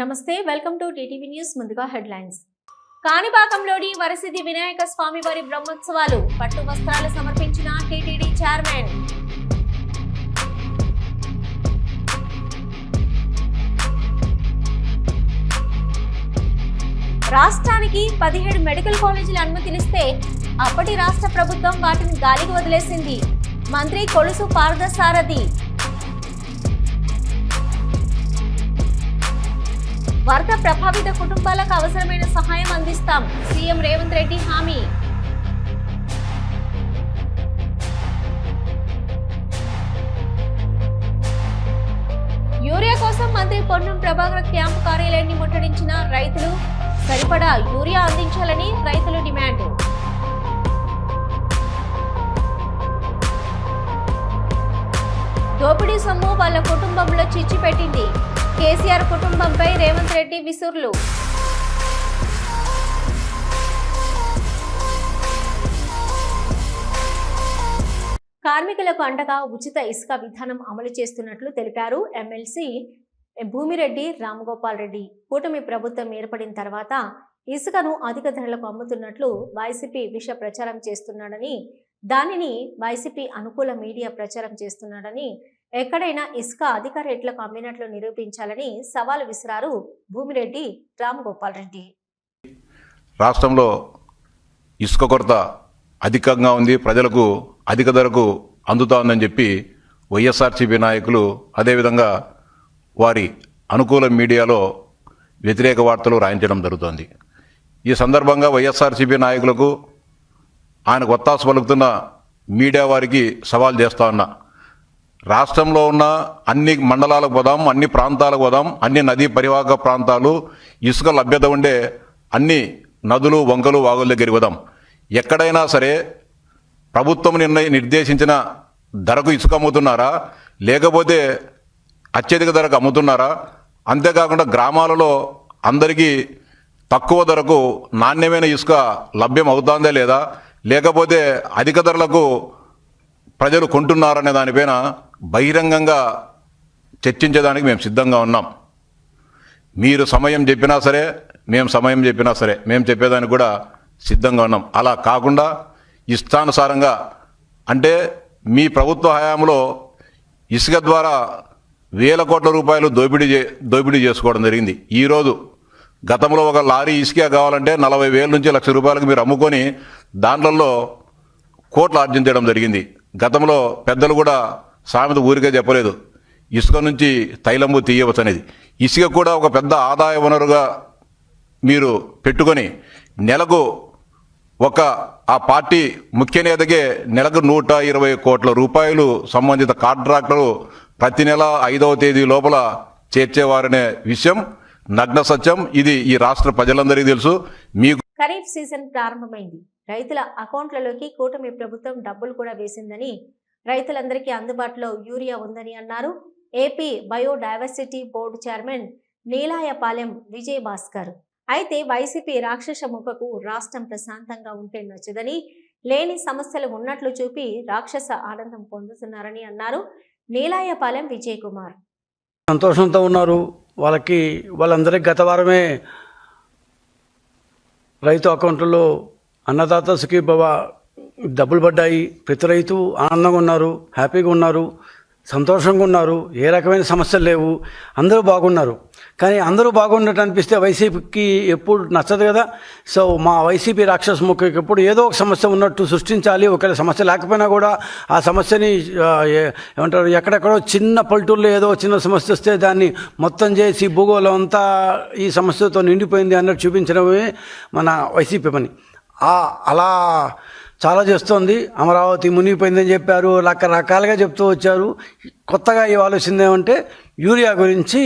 నమస్తే welcome to TTV news. ముందుగా headlines. కాణిపాకంలోని Varasiddhi Vinayaka స్వామి వారి బ్రహ్మోత్సవాలు, పట్టు వస్త్రాలు సమర్పించిన టీటీడీ చైర్మన్. రాష్ట్రానికి 17 మెడికల్ కాలేజీల అనుమతినిస్తే అప్పటి రాష్ట్ర ప్రభుత్వం వాటిని గాలికి వదిలేసింది. మంత్రి కొలుసు పార్థసారథి. వరద ప్రభావిత కుటుంబాలకు అవసరమైన సహాయం అందిస్తాం, సీఎం రేవంత్ రెడ్డి హామీ. యూరియా కోసం మంత్రి పొన్నం ప్రభాకర్ క్యాంపు కార్యాలయాన్ని ముట్టడించిన రైతులు. సరిపడా యూరియా అందించాలని రైతులు డిమాండ్. దోపిడీ సొమ్ము వాళ్ళ కుటుంబంలో చిచ్చు పెట్టింది. కేసీఆర్ కుటుంబంపై రేవంత్ రెడ్డి విసుర్లు. కార్మికులకు అండగా ఉచిత ఇసుక విధానం అమలు చేస్తున్నట్లు తెలిపారు ఎమ్మెల్సీ భూమిరెడ్డి రామగోపాల్ రెడ్డి. కూటమి ప్రభుత్వం ఏర్పడిన తర్వాత ఇసుకను అధిక ధరలకు అమ్ముతున్నట్లు వైసీపీ విష ప్రచారం చేస్తున్నాడని, దానిని వైసీపీ అనుకూల మీడియా ప్రచారం చేస్తున్నాడని, ఎక్కడైనా ఇసుక అధిక రేట్లకు అమ్మినట్లు నిరూపించాలని సవాల్ విసిరారు భూమిరెడ్డి రామగోపాల్ రెడ్డి. రాష్ట్రంలో ఇసుక కొరత అధికంగా ఉంది, ప్రజలకు అధిక ధరకు అందుతా ఉందని చెప్పి వైఎస్ఆర్సీపీ నాయకులు, అదేవిధంగా వారి అనుకూల మీడియాలో వ్యతిరేక వార్తలు రాయించడం జరుగుతోంది. ఈ సందర్భంగా వైఎస్ఆర్సీపీ నాయకులకు, ఆయనకు ఒత్తాసు పలుకుతున్న మీడియా వారికి సవాల్ చేస్తా ఉన్నా. రాష్ట్రంలో ఉన్న అన్ని మండలాలకు పోదాం, అన్ని ప్రాంతాలకు పోదాం, అన్ని నదీ పరివాహక ప్రాంతాలు, ఇసుక లభ్యత ఉండే అన్ని నదులు, వంకలు, వాగుల దగ్గరికి పోదాం. ఎక్కడైనా సరే ప్రభుత్వం నిర్దేశించిన ధరకు ఇసుక అమ్ముతున్నారా, లేకపోతే అత్యధిక ధరకు అమ్ముతున్నారా? అంతేకాకుండా గ్రామాలలో అందరికీ తక్కువ ధరకు నాణ్యమైన ఇసుక లభ్యం అవుతుందా లేదా, లేకపోతే అధిక ధరలకు ప్రజలు కొంటున్నారనే దానిపైన బహిరంగంగా చర్చించడానికి మేము సిద్ధంగా ఉన్నాం. మీరు సమయం చెప్పినా సరే, మేము సమయం చెప్పినా సరే, మేము చెప్పేదానికి కూడా సిద్ధంగా ఉన్నాం. అలా కాకుండా ఇష్టానుసారంగా, అంటే మీ ప్రభుత్వ హయాంలో ఇసుక ద్వారా వేల కోట్ల రూపాయలు దోపిడీ చేసుకోవడం జరిగింది. ఈరోజు గతంలో ఒక లారీ ఇసుక కావాలంటే 40,000 నుంచి ₹1,00,000 మీరు అమ్ముకొని దాంట్లో కోట్లు ఆర్జించడం జరిగింది. గతంలో పెద్దలు కూడా సామెత ఊరికే చెప్పలేదు, ఇసుక నుంచి తైలంబు తీయవచ్చు అనేది. ఇసుక కూడా ఒక పెద్ద ఆదాయ వనరుగా మీరు పెట్టుకొని నెలకు ఆ పార్టీ ముఖ్య నేతకే నెలకు 120 కోట్ల రూపాయలు సంబంధిత కాంట్రాక్టరు ప్రతి నెల 5వ తేదీ లోపల చేర్చేవారనే విషయం నగ్న సత్యం. ఇది ఈ రాష్ట్ర ప్రజలందరికీ తెలుసు. మీకు ఖరీఫ్ సీజన్ ప్రారంభమైంది. రైతుల అకౌంట్లలోకి కూటమి ప్రభుత్వం డబ్బులు కూడా వేసిందని, రైతులందరికీ అందుబాటులో యూరియా ఉందని అన్నారు AP biodiversity board chairman Neelayapalem Vijay Bhaskar. అయితే వైసీపీ రాక్షస ముఖకు రాష్ట్రం ప్రశాంతంగా ఉంటే నచ్చదని, లేని సమస్యలు ఉన్నట్లు చూపి రాక్షస ఆనందం పొందుతున్నారని అన్నారు నీలాయపాలెం విజయ్ కుమార్. సంతోషంతో ఉన్నారు. వాళ్ళందరికీ గత వారమే రైతు అకౌంట్లో అన్నదాత సుఖీభవ డబ్బులు పడ్డాయి. ప్రతి రైతు ఆనందంగా ఉన్నారు, హ్యాపీగా ఉన్నారు, సంతోషంగా ఉన్నారు. ఏ రకమైన సమస్యలు లేవు, అందరూ బాగున్నారు. కానీ అందరూ బాగున్నట్టు అనిపిస్తే వైసీపీకి ఎప్పుడు నచ్చదు కదా. సో మా వైసీపీ రాక్షస ముఖకి ఎప్పుడు ఏదో ఒక సమస్య ఉన్నట్టు సృష్టించాలి. ఒకవేళ సమస్య లేకపోయినా కూడా ఆ సమస్యని ఏమంటారు, ఎక్కడెక్కడో చిన్న పల్లెటూరులో ఏదో చిన్న సమస్య వస్తే దాన్ని మొత్తం చేసి భూగోళం అంతా ఈ సమస్యతో నిండిపోయింది అన్నట్టు చూపించడమే మన వైసీపీ పని. అలా చాలా చేస్తోంది. అమరావతి మునిగిపోయిందని చెప్పారు, రకరకాలుగా చెప్తూ వచ్చారు. కొత్తగా ఈ ఆలోచన ఏమంటే యూరియా గురించి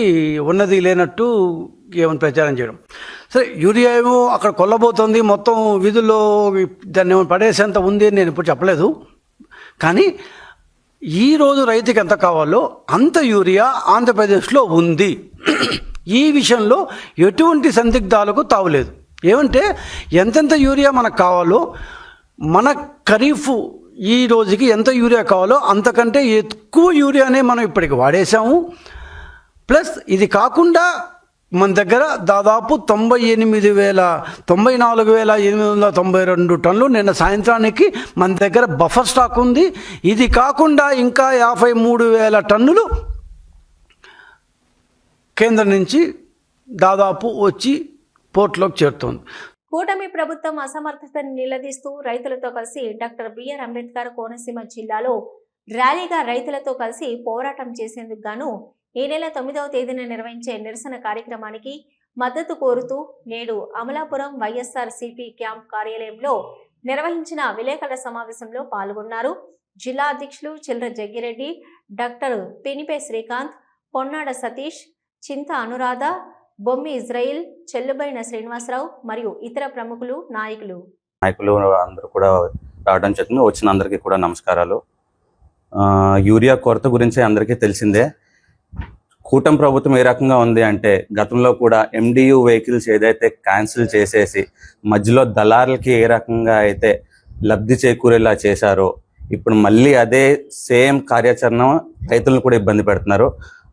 ఉన్నది లేనట్టు ఏమని ప్రచారం చేయడం. సరే, యూరియా ఏమో అక్కడ కొల్లబోతోంది, మొత్తం వీధుల్లో దాన్ని ఏమో పడేసేంత ఉంది అని నేను ఇప్పుడు చెప్పలేదు. కానీ ఈరోజు రైతుకి ఎంత కావాలో అంత యూరియా ఆంధ్రప్రదేశ్లో ఉంది. ఈ విషయంలో ఎటువంటి సందిగ్ధాలకు తావులేదు. ఏమంటే ఎంతెంత యూరియా మనకు కావాలో, మన ఖరీఫ్ ఈ రోజుకి ఎంత యూరియా కావాలో అంతకంటే ఎక్కువ యూరియానే మనం ఇప్పటికి వాడేసాము. ప్లస్ ఇది కాకుండా మన దగ్గర దాదాపు 94,892 టన్నులు నిన్న సాయంత్రానికి మన దగ్గర బఫర్ స్టాక్ ఉంది. ఇది కాకుండా ఇంకా 53,000 టన్నులు కేంద్రం నుంచి దాదాపు వచ్చి పోర్టులోకి చేరుతోంది. కూటమి ప్రభుత్వం అసమర్థతని నిలదీస్తూ రైతులతో కలిసి డాక్టర్ బిఆర్ అంబేద్కర్ కోనసీమ జిల్లాలో ర్యాలీగా రైతులతో కలిసి పోరాటం చేసేందుకు గాను ఈ నెల 9వ తేదీన నిర్వహించే నిరసన కార్యక్రమానికి మద్దతు కోరుతూ నేడు అమలాపురం వైఎస్ఆర్సీపీ క్యాంప్ కార్యాలయంలో నిర్వహించిన విలేకరుల సమావేశంలో పాల్గొన్నారు. జిల్లా అధ్యక్షులు చిల్ర జగ్గిరెడ్డి, డాక్టర్ పినిపే శ్రీకాంత్, పొన్నాడ సతీష్, చింత అనురాధ, బొమ్మి ఇజ్రాయిల్, చెల్లుబైన శ్రీనివాసరావు మరియు ఇతర ప్రముఖులు నాయకులు అందరూ కూడా రావడం జరిగింది. వచ్చిన అందరికీ కూడా నమస్కారాలు. యూరియా కొరత గురించి అందరికీ తెలిసిందే. కూటమి ప్రభుత్వం ఏ రకంగా ఉంది అంటే, గతంలో కూడా MDU వెహికల్స్ ఏదైతే క్యాన్సిల్ చేసేసి మధ్యలో దళారులకి ఏ రకంగా అయితే లబ్ధి చేకూరేలా చేశారో, ఇప్పుడు మళ్ళీ అదే సేమ్ కార్యాచరణ రైతులను కూడా ఇబ్బంది పెడుతున్నారు.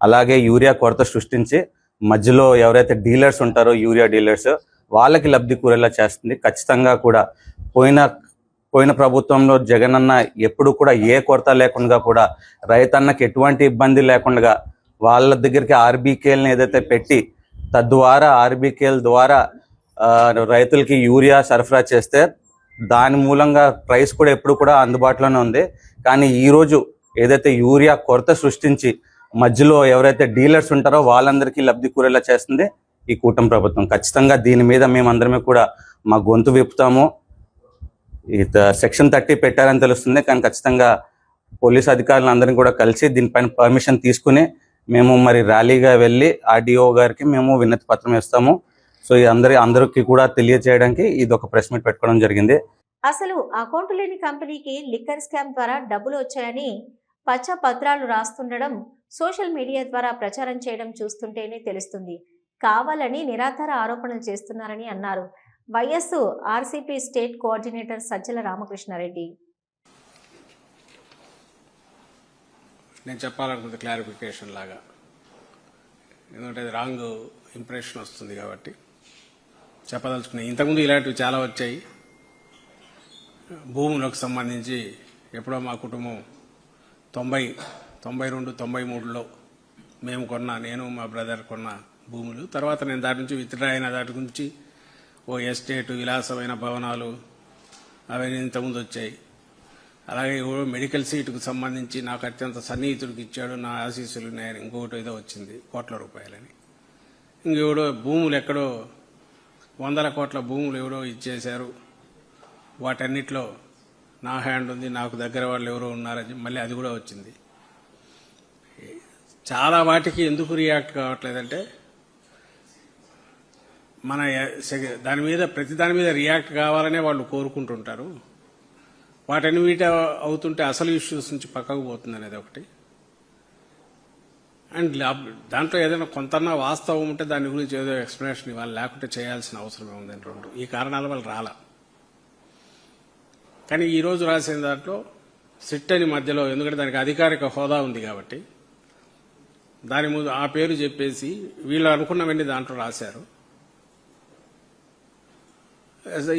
అలాగే యూరియా కొరత సృష్టించి మధ్యలో ఎవరైతే డీలర్స్ ఉంటారో, యూరియా డీలర్స్, వాళ్ళకి లబ్ధి కూరేలా చేస్తుంది. ఖచ్చితంగా కూడా పోయిన ప్రభుత్వంలో జగనన్న ఎప్పుడు కూడా ఏ కొరత లేకుండా కూడా రైతన్నకి ఎటువంటి ఇబ్బంది లేకుండా వాళ్ళ దగ్గరికి ఆర్బీకేలను ఏదైతే పెట్టి తద్వారా ఆర్బీకేల ద్వారా రైతులకి యూరియా సరఫరా చేస్తే దాని మూలంగా ప్రైస్ కూడా ఎప్పుడు కూడా అందుబాటులోనే ఉంది. కానీ ఈరోజు ఏదైతే యూరియా కొరత సృష్టించి మధ్యలో ఎవరైతే డీలర్స్ ఉంటారో వాళ్ళందరికీ లబ్ధి కూరేలా చేస్తుంది ఈ కూటమి ప్రభుత్వం. ఖచ్చితంగా దీని మీద మేమందరమే కూడా మా గొంతు విప్పుతాము. సెక్షన్ 30 పెట్టారని తెలుస్తుంది, కానీ ఖచ్చితంగా పోలీస్ అధికారులందరినీ కూడా కలిసి దీనిపైన పర్మిషన్ తీసుకుని మేము మరి ర్యాలీగా వెళ్ళి RDO గారికి మేము వినతి పత్రం ఇస్తాము. సో అందరికీ కూడా తెలియజేయడానికి ఇది ఒక ప్రెస్ మీట్ పెట్టుకోవడం జరిగింది. అసలు అకౌంట్ లేని కంపెనీకి లిక్కర్ స్కామ్ ద్వారా డబ్బులు వచ్చాయని పచ్చ పత్రాలు రాస్తుండడం, సోషల్ మీడియా ద్వారా ప్రచారం చేయడం చూస్తుంటేనే తెలుస్తుంది. కావాలని నిరాధార ఆరోపణలు చేస్తున్నారని అన్నారు వైఎస్ఆర్సీపీ స్టేట్ కోఆర్డినేటర్ సజ్జల రామకృష్ణారెడ్డి. నేను చెప్పాలనుకుంటే క్లారిఫికేషన్ లాగా, ఎందుకంటే అది రాంగ్ ఇంప్రెషన్ వస్తుంది కాబట్టి చెప్పదలుచుకున్నాయి. ఇంతకుముందు ఇలాంటివి చాలా వచ్చాయి. భూములకు సంబంధించి ఎప్పుడో మా కుటుంబం 92, 93లో మేము నేను మా బ్రదర్ కొన్న భూములు. తర్వాత నేను దాటి నుంచి విత్డ్రా అయిన దాటి గురించి ఓ ఎస్టేటు, విలాసమైన భవనాలు అవన్నీ ఇంతకుముందు వచ్చాయి. అలాగే ఎవరో మెడికల్ సీటుకు సంబంధించి నాకు అత్యంత సన్నిహితుడికి ఇచ్చాడు, నా ఆశీస్సులు నేను ఇంకొకటి ఏదో వచ్చింది కోట్ల రూపాయలని. ఇంకెవడో భూములు ఎక్కడో 100 కోట్ల భూములు ఎవరో ఇచ్చేశారు, వాటన్నిటిలో నా హ్యాండ్ ఉంది, నాకు దగ్గర వాళ్ళు ఎవరో ఉన్నారని మళ్ళీ అది కూడా వచ్చింది. చాలా వాటికి ఎందుకు రియాక్ట్ కావట్లేదంటే, మన ప్రతి దాని మీద రియాక్ట్ కావాలనే వాళ్ళు కోరుకుంటుంటారు. వాటన్నిటి అవుతుంటే అసలు ఇష్యూస్ నుంచి పక్కకు పోతుంది అనేది ఒకటి. అండ్ దాంట్లో ఏదైనా కొంతన్నా వాస్తవం ఉంటే దాని గురించి ఏదో ఎక్స్ప్లెనేషన్ ఇవ్వాలి, లేకుంటే చేయాల్సిన అవసరమే ఉందని రెండు ఈ కారణాల వల్ల రాలా. కానీ ఈరోజు రాసిన దాంట్లో సిట్ అని మధ్యలో, ఎందుకంటే దానికి అధికారిక హోదా ఉంది కాబట్టి దాని ముందు ఆ పేరు చెప్పేసి వీళ్ళు అనుకున్నవన్నీ దాంట్లో రాశారు.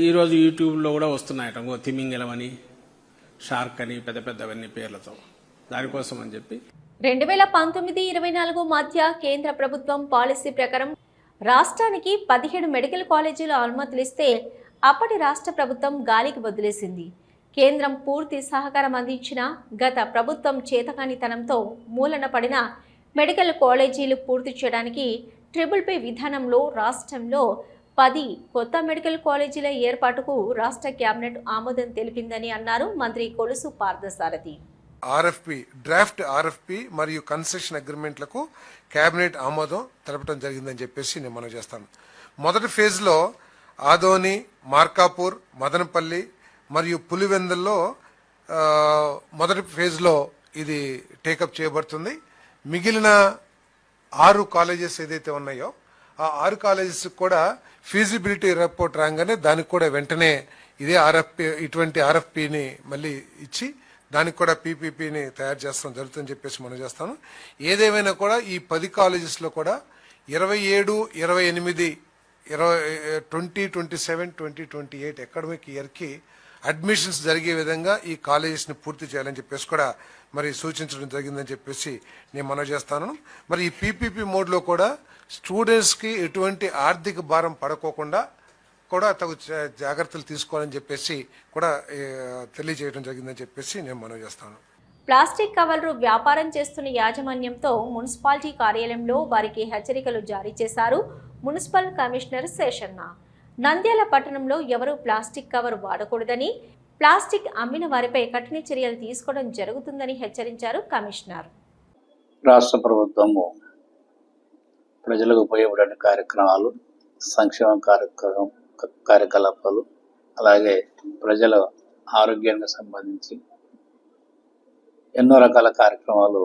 ఈరోజు యూట్యూబ్లో కూడా వస్తున్నాయట తిమింగలం అని, షార్క్ అని, పెద్ద పెద్దవన్నీ పేర్లతో. దానికోసం అని చెప్పి 2019-24 మధ్య కేంద్ర ప్రభుత్వం పాలసీ ప్రకారం రాష్ట్రానికి 17 మెడికల్ కాలేజీలు అనుమతులిస్తే అప్పటి రాష్ట్ర ప్రభుత్వం గాలికి వదిలేసింది. కేంద్రం పూర్తి సహకారం అందించిన గత ప్రభుత్వం చేతకానితనంతో మూలన పడిన మెడికల్ కాలేజీలు పూర్తి చేయడానికి ట్రిపుల్ పీ విధానంలో రాష్ట్రంలో 10 కొత్త మెడికల్ కాలేజీల ఏర్పాటుకు రాష్ట్ర కేబినెట్ ఆమోదం తెలిపిందని అన్నారు మంత్రి కొలుసు పార్థసారథి. డ్రాఫ్ట్ ఆర్ఎఫ్పి మరియు కన్సెషన్ అగ్రిమెంట్లకు కేబినెట్ ఆమోదం తెలపడం జరిగిందని చెప్పేసి నేను మనం చేస్తాను. మొదటి ఫేజ్లో ఆదోని, మార్కాపూర్, మదనపల్లి మరియు పులివెందుల్లో మొదటి ఫేజ్లో ఇది టేకప్ చేయబడుతుంది. మిగిలిన 6 కాలేజెస్ ఏదైతే ఉన్నాయో ఆ 6 కాలేజెస్ కూడా ఫీజిబిలిటీ రిపోర్ట్ రాగానే దానికి కూడా వెంటనే ఇదే ఇటువంటి ఆర్ఎఫ్పిని మళ్ళీ ఇచ్చి దానికి కూడా పీపీపీని తయారు చేస్తాం జరుగుతుందని చెప్పేసి మనం చేస్తాను. ఏదేమైనా కూడా ఈ 10 కాలేజెస్లో కూడా 27-28 2027-2028 అకాడమిక్ ఇయర్కి అడ్మిషన్స్ జరిగే విధంగా ఈ కాలేజెస్ని పూర్తి చేయాలని చెప్పేసి కూడా మరి సూచించడం జరిగిందని చెప్పేసి నేను మనవి చేస్తాను. మరి ఈ పీపీపీ మోడ్లో కూడా స్టూడెంట్స్కి ఎటువంటి ఆర్థిక భారం పడకోకుండా కూడా తగు జాగ్రత్తలు తీసుకోవాలని చెప్పేసి కూడా తెలియజేయడం జరిగిందని చెప్పేసి నేను మనవి చేస్తాను. ప్లాస్టిక్ కవర్లు వ్యాపారం చేస్తున్న యాజమాన్యంతో మున్సిపాలిటీ కార్యాలయంలో వారికి హెచ్చరికలు జారీ చేశారు మున్సిపల్ కమిషనర్ శేషన్న. నంద్యాల పట్టణంలో ఎవరూ ప్లాస్టిక్ కవర్ వాడకూడదని, ప్లాస్టిక్ అమ్మిన వారిపై కఠిన చర్యలు తీసుకోవడం జరుగుతుందని హెచ్చరించారు కమిషనర్. రాష్ట్ర ప్రభుత్వము ప్రజలకు ఉపయోగపడే కార్యక్రమాలు, సంక్షేమ కార్యకలాపాలు, అలాగే ప్రజల ఆరోగ్యానికి సంబంధించి ఎన్నో రకాల కార్యక్రమాలు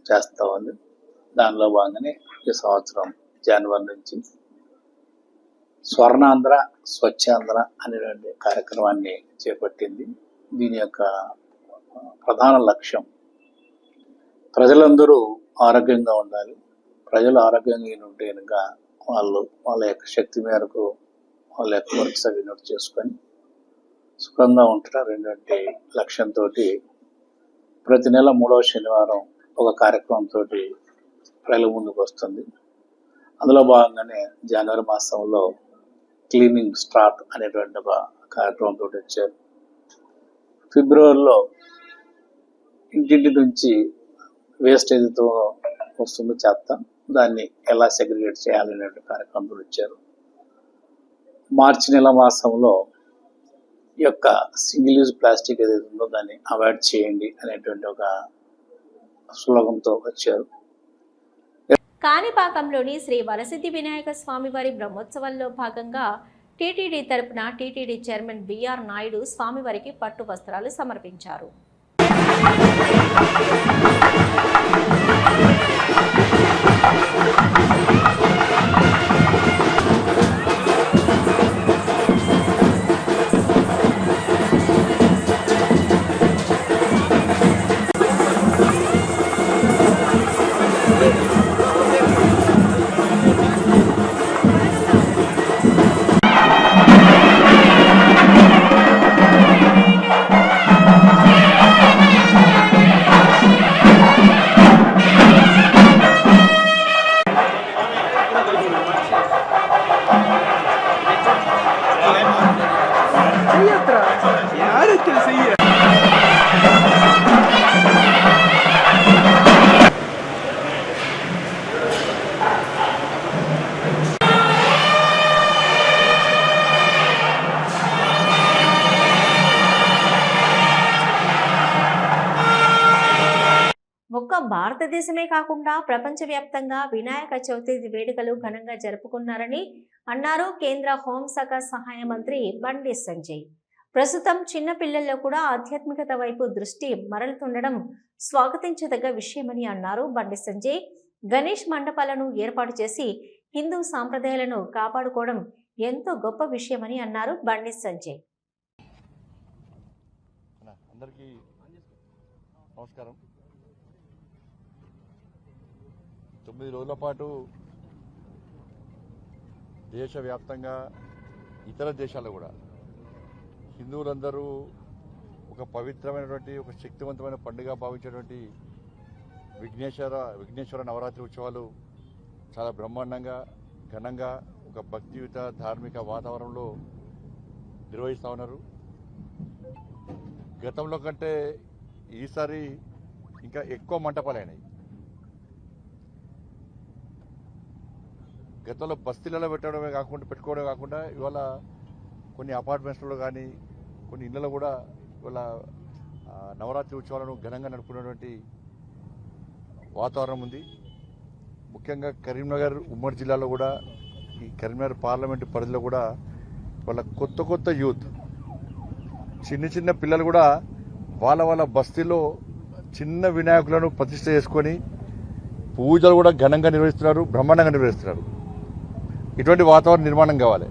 చేస్తూ ఉంది. దానిలో భాగంగానే ఈ సంవత్సరం జనవరి నుంచి స్వర్ణాంధ్ర స్వచ్ఛాంధ్ర అనేటువంటి కార్యక్రమాన్ని చేపట్టింది. దీని యొక్క ప్రధాన లక్ష్యం ప్రజలందరూ ఆరోగ్యంగా ఉండాలి. ప్రజలు ఆరోగ్యంగా ఉంటే కనుక వాళ్ళు వాళ్ళ యొక్క శక్తి మేరకు వాళ్ళ యొక్క వర్క్స్ అవి నోట్ చేసుకొని సుఖంగా ఉంటారు అనేటువంటి లక్ష్యంతో ప్రతి నెల 3వ శనివారం ఒక కార్యక్రమంతో ప్రజల ముందుకు వస్తుంది. అందులో భాగంగానే జనవరి మాసంలో క్లీనింగ్ స్టార్ట్ అనేటువంటి ఒక కార్యక్రమంతో వచ్చారు. ఫిబ్రవరిలో ఇంటింటి నుంచి వేస్టేజ్తో వస్తుందో చెత్త, దాన్ని ఎలా సెగ్రిగేట్ చేయాలనే కార్యక్రమంతో వచ్చారు. మార్చి నెల మాసంలో ఈ యొక్క సింగిల్ యూజ్ ప్లాస్టిక్ ఏదైతే ఉందో దాన్ని అవాయిడ్ చేయండి అనేటువంటి ఒక స్లోగంతో వచ్చారు. కాణిపాకంలోని శ్రీ వరసిద్ధి వినాయక స్వామివారి బ్రహ్మోత్సవాల్లో భాగంగా టీటీడీ తరపున టీటీడీ చైర్మన్ బిఆర్ నాయుడు స్వామివారికి పట్టు వస్త్రాలు సమర్పించారు. ఒక్క భారతదేశమే కాకుండా ప్రపంచవ్యాప్తంగా వినాయక చవితి వేడుకలు ఘనంగా జరుపుకున్నారని అన్నారు కేంద్ర హోంశాఖ సహాయ మంత్రి బండి సంజయ్. ప్రస్తుతం చిన్న పిల్లల్లో కూడా ఆధ్యాత్మికత వైపు దృష్టి మరలుతుండడం స్వాగతించదగ్గ విషయమని అన్నారు బండి సంజయ్. గణేష్ మండపాలను ఏర్పాటు చేసి హిందూ సాంప్రదాయాలను కాపాడుకోవడం ఎంతో గొప్ప విషయమని అన్నారు బండి సంజయ్. అందరికీ నమస్కారం. 9 రోజుల పాటు దేశవ్యాప్తంగా ఇతర దేశాల్లో కూడా హిందువులందరూ ఒక పవిత్రమైనటువంటి ఒక శక్తివంతమైన పండుగ భావించేటువంటి విఘ్నేశ్వర నవరాత్రి ఉత్సవాలు చాలా బ్రహ్మాండంగా ఘనంగా ఒక భక్తియుత ధార్మిక వాతావరణంలో నిర్వహిస్తూ ఉన్నారు. గతంలో కంటే ఈసారి ఇంకా ఎక్కువ మంటపాలైనాయి. గతంలో బస్తీలలో పెట్టుకోవడమే కాకుండా ఇవాళ కొన్ని అపార్ట్మెంట్స్లో కానీ కొన్ని ఇళ్లలో కూడా ఇవాళ నవరాత్రి ఉత్సవాలను ఘనంగా నడుపుకునేటువంటి వాతావరణం ఉంది. ముఖ్యంగా కరీంనగర్ ఉమ్మడి జిల్లాలో కూడా ఈ కరీంనగర్ పార్లమెంటు పరిధిలో కూడా వాళ్ళ కొత్త యూత్ చిన్న పిల్లలు కూడా వాళ్ళ బస్తీలో చిన్న వినాయకులను ప్రతిష్ఠ చేసుకొని పూజలు కూడా ఘనంగా నిర్వహిస్తున్నారు, బ్రహ్మాండంగా నిర్వహిస్తున్నారు. ఇటువంటి వాతావరణం నిర్మాణం కావాలి.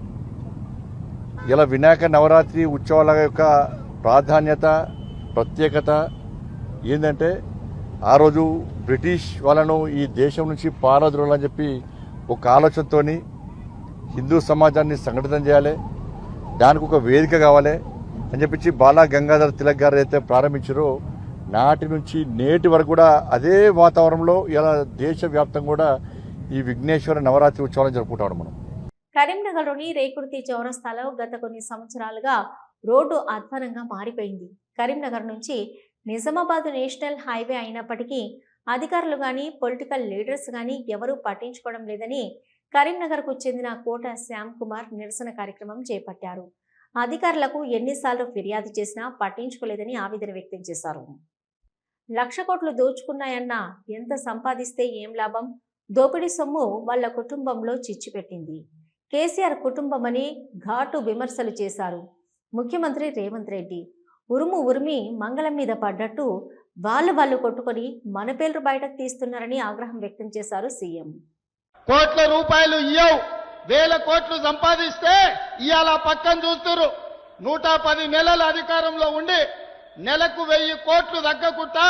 ఇలా వినాయక నవరాత్రి ఉత్సవాల యొక్క ప్రాధాన్యత ప్రత్యేకత ఏంటంటే ఆ రోజు బ్రిటిష్ వాళ్ళను ఈ దేశం నుంచి పారద్రోలని చెప్పి ఒక ఆలోచనతోని హిందూ సమాజాన్ని సంఘటితం చేయాలి, దానికి ఒక వేదిక కావాలి అని చెప్పించి బాలా గంగాధర్ తిలక్ గారు అయితే ప్రారంభించారో నాటి నుంచి నేటి వరకు కూడా అదే వాతావరణంలో ఇలా దేశవ్యాప్తంగా కూడా ఈ విఘ్నేశ్వర నవరాత్రి ఉత్సవాలను జరుపుకుంటాం మనం. కరీంనగర్లోని రేకుర్తి చౌరస్తాలో గత కొన్ని సంవత్సరాలుగా రోడ్డు అధ్వానంగా మారిపోయింది. కరీంనగర్ నుంచి నిజామాబాద్ నేషనల్ హైవే అయినప్పటికీ అధికారులు కానీ పొలిటికల్ లీడర్స్ కానీ ఎవరూ పట్టించుకోవడం లేదని కరీంనగర్కు చెందిన కోట శ్యామ్ కుమార్ నిరసన కార్యక్రమం చేపట్టారు. అధికారులకు ఎన్నిసార్లు ఫిర్యాదు చేసినా పట్టించుకోలేదని ఆవేదన వ్యక్తం చేశారు. 1,00,000 కోట్లు దోచుకున్నాయన్నా ఎంత సంపాదిస్తే ఏం లాభం? దోపిడీ సొమ్ము వాళ్ల కుటుంబంలో చిచ్చుపెట్టింది. కేసీఆర్ కుటుంబమని ఘాటు విమర్శలు చేశారు. ముఖ్యమంత్రి రేవంత్ రెడ్డి ఉరిమి మంగళం మీద పడ్డట్టు వాళ్ళు కొట్టుకొని మన పేర్లు బయటకు తీస్తున్నారని ఆగ్రహం వ్యక్తం చేశారు సీఎం. కోట్ల రూపాయలు ఇయ్యవు, 1,000 కోట్లు సంపాదిస్తే ఇవాళ పక్కన చూస్తున్నారు. 110 నెలల అధికారంలో ఉండి నెలకు 1,000 కోట్లు తగ్గకుండా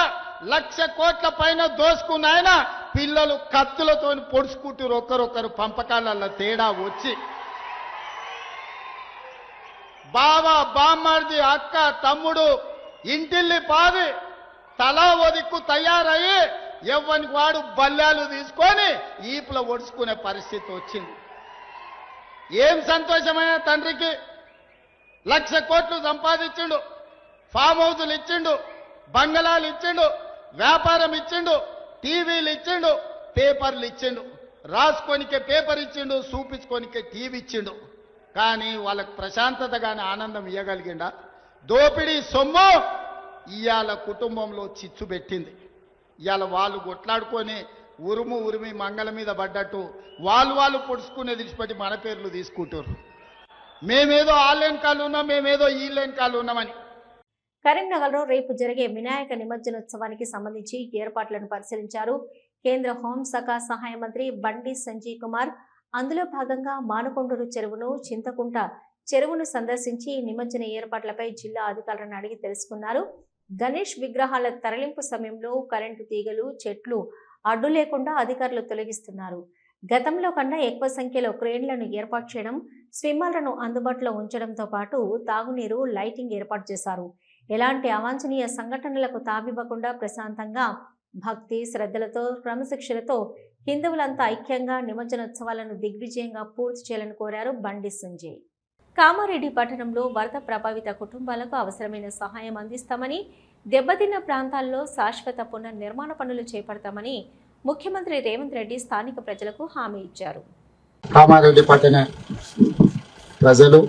1,00,000 కోట్ల పైన దోసుకున్నాయన పిల్లలు కత్తులతో పొడుచుకుంటారు. ఒకరొకరు పంపకాలలో తేడా వచ్చి బావ బామ్మర్ది అక్క తమ్ముడు ఇంటిల్లి పాది తలా ఒదిక్కు తయారయ్యి ఎవ్వనికి వాడు బల్లాలు తీసుకొని ఈపుల ఒడుచుకునే పరిస్థితి వచ్చింది. ఏం సంతోషమైన తండ్రికి 1,00,000 కోట్లు సంపాదించిండు, ఫామ్ హౌజులు ఇచ్చిండు, బంగళాలు ఇచ్చిండు, వ్యాపారం ఇచ్చిండు, టీవీలు ఇచ్చిండు, పేపర్లు ఇచ్చిండు, రాసుకొనికే పేపర్ ఇచ్చిండు, చూపించుకొనికే టీవీ ఇచ్చిండు. కానీ వాళ్ళకు ప్రశాంతత కానీ ఆనందం ఇవ్వగలిగిండా? దోపిడీ సొమ్ము ఇవాళ కుటుంబంలో చిచ్చు పెట్టింది. ఇవాళ వాళ్ళు కొట్లాడుకొని ఉరిమి మంగళ మీద పడ్డట్టు వాళ్ళు పొడుచుకునే విడిచిపెట్టి మన పేర్లు తీసుకుంటారు. మేమేదో ఆన్లైన్ కాళ్ళు ఉన్నాం, మేమేదో ఈ లైన్ కాళ్ళు ఉన్నామని. కరీంనగర్లో రేపు జరిగే వినాయక నిమజ్జనోత్సవానికి సంబంధించి ఏర్పాట్లను పరిశీలించారు కేంద్ర హోంశాఖ సహాయ మంత్రి బండి సంజయ్ కుమార్. అందులో భాగంగా మానకొండూరు చెరువును, చింతకుంట చెరువును సందర్శించి నిమజ్జన ఏర్పాట్లపై జిల్లా అధికారులను అడిగి తెలుసుకున్నారు. గణేష్ విగ్రహాల తరలింపు సమయంలో కరెంటు తీగలు, చెట్లు అడ్డు లేకుండా అధికారులు తొలగిస్తున్నారు. గతంలో కన్నా ఎక్కువ సంఖ్యలో క్రేన్లను ఏర్పాటు చేయడం, స్విమ్మర్లను అందుబాటులో ఉంచడంతో పాటు తాగునీరు, లైటింగ్ ఏర్పాటు చేశారు. ఎలాంటి అవాంఛనీయ సంఘటనలకు తావివ్వకుండా ప్రశాంతంగా భక్తి శ్రద్ధలతో క్రమశిక్షణతో హిందువులంతా ఐక్యంగా నిమజ్జనోత్సవాలను దిగ్విజయంగా పూర్తి చేయాలని కోరారు బండి సంజయ్. కామారెడ్డి పట్టణంలో వరద ప్రభావిత కుటుంబాలకు అవసరమైన సహాయం అందిస్తామని, దెబ్బతిన్న ప్రాంతాల్లో శాశ్వత పునర్నిర్మాణ పనులు చేపడతామని ముఖ్యమంత్రి రేవంత్ రెడ్డి స్థానిక ప్రజలకు హామీ ఇచ్చారు. కామారెడ్డి పట్టణ ప్రజలు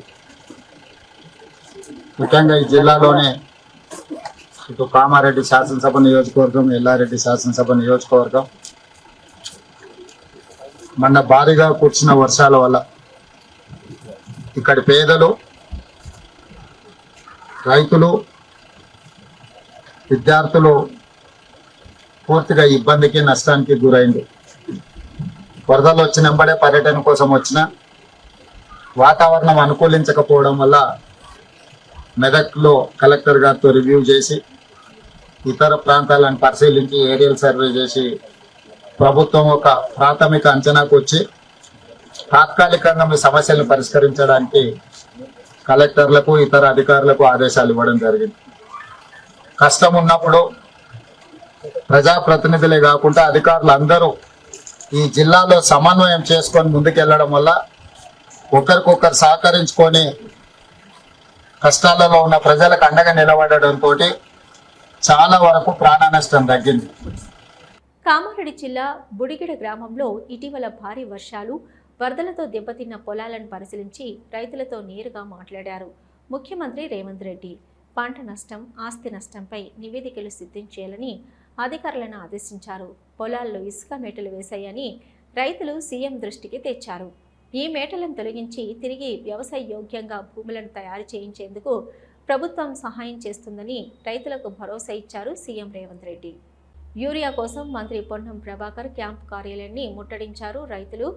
ముఖ్యంగా ఈ జిల్లాలోనే ఇటు కామారెడ్డి శాసనసభ నియోజకవర్గం, ఎల్లారెడ్డి శాసనసభ నియోజకవర్గం మొన్న భారీగా కురిసిన వర్షాల వల్ల ఇక్కడి పేదలు, రైతులు, విద్యార్థులు పూర్తిగా ఇబ్బందికి, నష్టానికి గురైంది. వరదలు వచ్చినంబడే పర్యటన కోసం వచ్చిన వాతావరణం అనుకూలించకపోవడం వల్ల మెదక్లో కలెక్టర్ గారితో రివ్యూ చేసి ఇతర ప్రాంతాలను పరిశీలించి ఏరియల్ సర్వే చేసి ప్రభుత్వం ఒక ప్రాథమిక అంచనాకు వచ్చి తాత్కాలికంగా మీ సమస్యలను పరిష్కరించడానికి కలెక్టర్లకు, ఇతర అధికారులకు ఆదేశాలు ఇవ్వడం జరిగింది. కష్టం ఉన్నప్పుడు ప్రజాప్రతినిధులే కాకుండా అధికారులు అందరూ ఈ జిల్లాలో సమన్వయం చేసుకొని ముందుకెళ్లడం వల్ల ఒకరికొకరు సహకరించుకొని కష్టాలలో ఉన్న ప్రజలకు అండగా నిలబడడంతో చాలా వరకు ప్రాణ నష్టం తగ్గింది. కామారెడ్డి జిల్లా బుడిగిడ గ్రామంలో ఇటీవల భారీ వర్షాలు, వరదలతో దెబ్బతిన్న పొలాలను పరిశీలించి రైతులతో నేరుగా మాట్లాడారు ముఖ్యమంత్రి రేవంత్ రెడ్డి. పంట నష్టం, ఆస్తి నష్టంపై నివేదికలు సిద్ధం చేయాలని అధికారులను ఆదేశించారు. పొలాల్లో ఇసుక మేటలు వేశాయని రైతులు సీఎం దృష్టికి తెచ్చారు. ఈ మేటలను తొలగించి తిరిగి వ్యవసాయ యోగ్యంగా భూములను తయారు చేయించేందుకు ప్రభుత్వం సహాయం చేస్తుందని రైతులకు భరోసా ఇచ్చారు సీఎం రేవంత్ రెడ్డి. యూరియా కోసం మంత్రి పొన్నం ప్రభాకర్ క్యాంపు కార్యాలయాన్ని ముట్టడించారు రైతులు.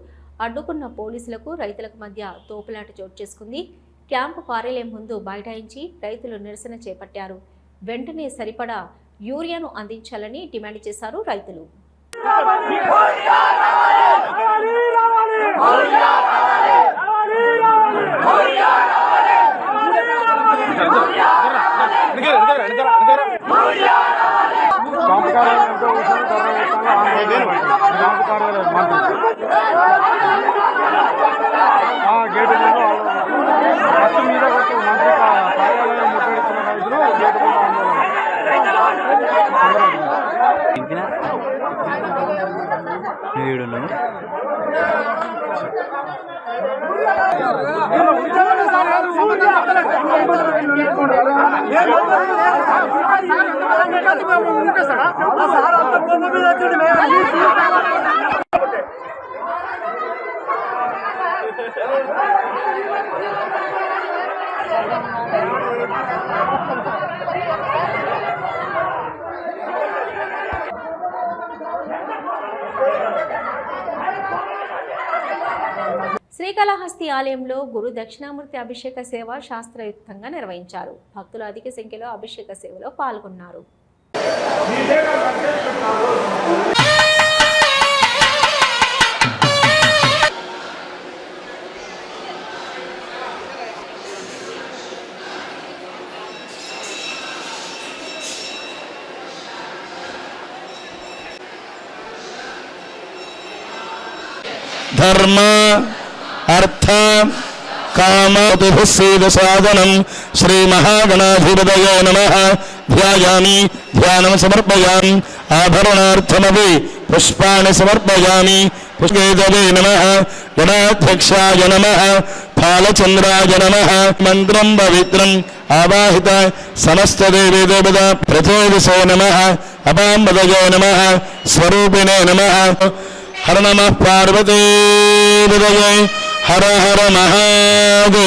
అడ్డుకున్న పోలీసులకు రైతులకు మధ్య తోపులాట చోటు చేసుకుంది. క్యాంపు కార్యాలయం ముందు బైఠాయించి రైతులు నిరసన చేపట్టారు. వెంటనే సరిపడా యూరియాను అందించాలని డిమాండ్ చేశారు రైతులు. శ్రీకాళహస్తి ఆలయంలో గురు దక్షిణామూర్తి అభిషేక సేవ శాస్త్రయుక్తంగా నిర్వహించారు. భక్తులు అధిక సంఖ్యలో అభిషేక సేవలో పాల్గొన్నారు. ధర్మ అర్థ కామతిభిస్సేద సాధనం శ్రీ మహాగణాధిపతయే నమః ధ్యాయామి ధ్యానం సమర్పయామి ఆభరణార్థమపి పుష్పాణి సమర్పయామి పుష్పేదవే నమః గణాధ్యక్షాయ నమః ఫాలచంద్రాయ నమః మంత్రం పవిత్రం ఆవాహిత సమస్త దేవీ దేవత ప్రచోదిసో నమః అపాంబదయే నమః స్వరూపిణే నమః హర నమః పార్వతీపతయే హర హర మహాదేవ.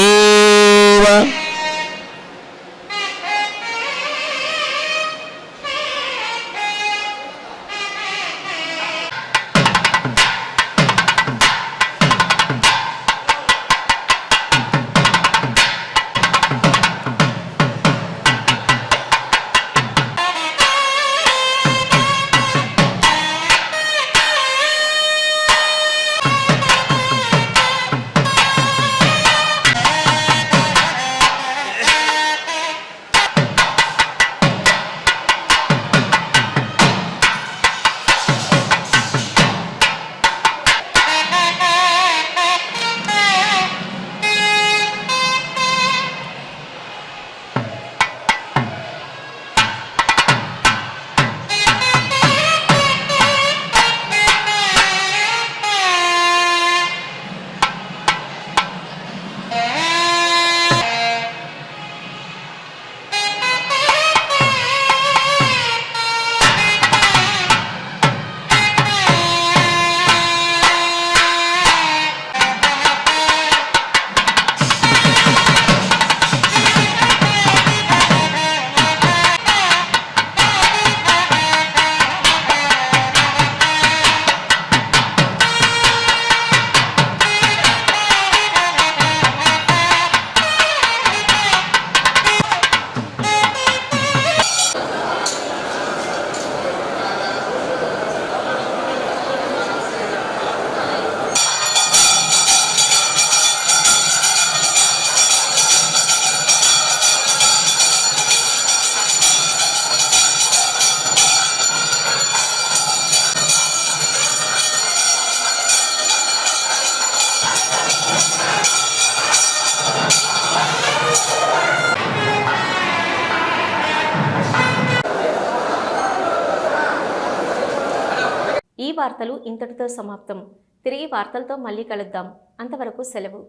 ఈ వార్తలు ఇంతటితో సమాప్తం. తిరిగి వార్తలతో మళ్ళీ కలుద్దాం. అంతవరకు సెలవు.